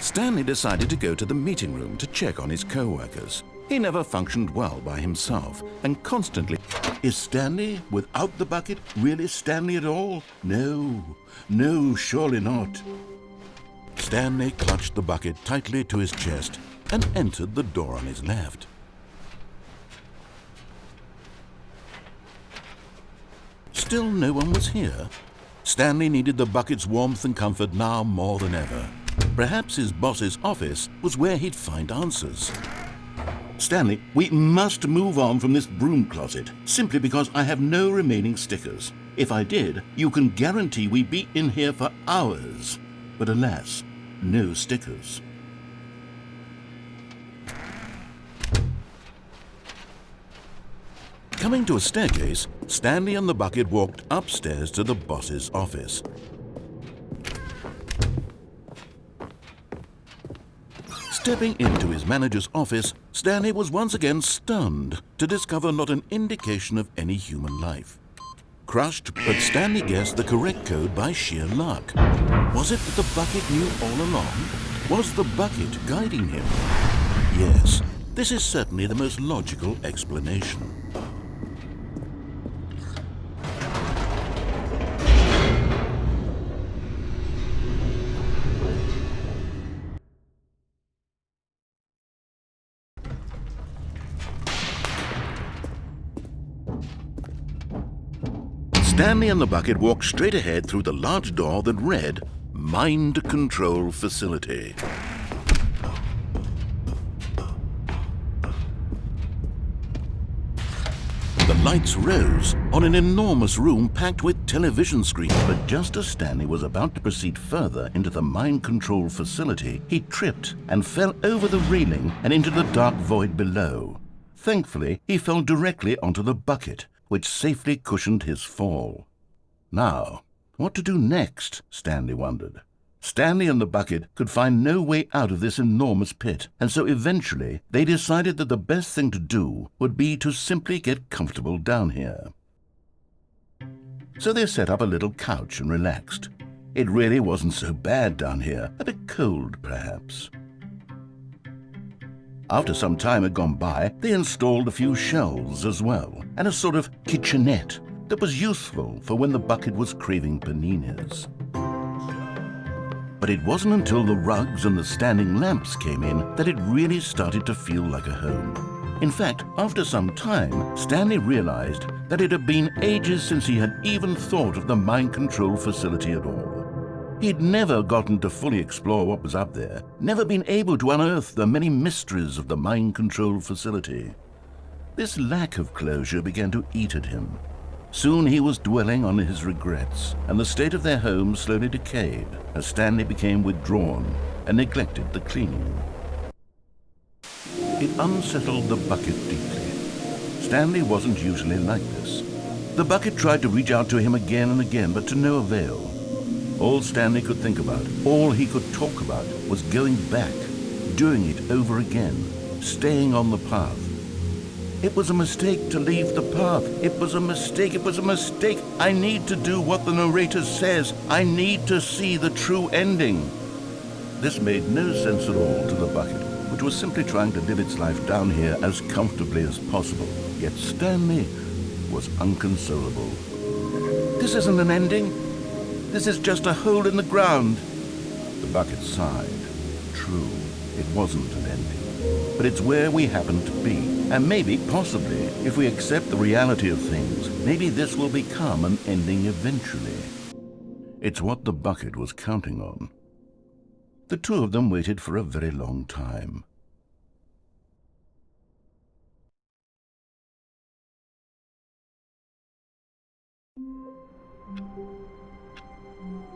Stanley decided to go to the meeting room to check on his co-workers. He never functioned well by himself and constantly... Is Stanley, without the bucket, really Stanley at all? No, no, surely not. Stanley clutched the bucket tightly to his chest and entered the door on his left. Still no one was here. Stanley needed the bucket's warmth and comfort now more than ever. Perhaps his boss's office was where he'd find answers. Stanley, we must move on from this broom closet, simply because I have no remaining stickers. If I did, you can guarantee we'd be in here for hours. But alas, no stickers. Coming to a staircase, Stanley and the bucket walked upstairs to the boss's office. Stepping into his manager's office, Stanley was once again stunned to discover not an indication of any human life. Crushed, but Stanley guessed the correct code by sheer luck. Was it that the bucket knew all along? Was the bucket guiding him? Yes, this is certainly the most logical explanation. Stanley and the bucket walked straight ahead through the large door that read, Mind Control Facility. The lights rose on an enormous room packed with television screens. But just as Stanley was about to proceed further into the mind control facility, he tripped and fell over the railing and into the dark void below. Thankfully, he fell directly onto the bucket, which safely cushioned his fall. Now, what to do next, Stanley wondered. Stanley and the bucket could find no way out of this enormous pit, and so eventually they decided that the best thing to do would be to simply get comfortable down here. So they set up a little couch and relaxed. It really wasn't so bad down here, a bit cold perhaps. After some time had gone by, they installed a few shelves as well, and a sort of kitchenette that was useful for when the bucket was craving paninis. But it wasn't until the rugs and the standing lamps came in that it really started to feel like a home. In fact, after some time, Stanley realized that it had been ages since he had even thought of the mind control facility at all. He'd never gotten to fully explore what was up there, never been able to unearth the many mysteries of the mind control facility. This lack of closure began to eat at him. Soon he was dwelling on his regrets, and the state of their home slowly decayed as Stanley became withdrawn and neglected the cleaning. It unsettled the bucket deeply. Stanley wasn't usually like this. The bucket tried to reach out to him again and again, but to no avail. All Stanley could think about, all he could talk about, was going back, doing it over again, staying on the path. It was a mistake to leave the path. It was a mistake. It was a mistake. I need to do what the narrator says. I need to see the true ending. This made no sense at all to the bucket, which was simply trying to live its life down here as comfortably as possible. Yet Stanley was unconsolable. This isn't an ending. This is just a hole in the ground. The bucket sighed. True, it wasn't an ending. But it's where we happen to be. And maybe, possibly, if we accept the reality of things, maybe this will become an ending eventually. It's what the bucket was counting on. The two of them waited for a very long time.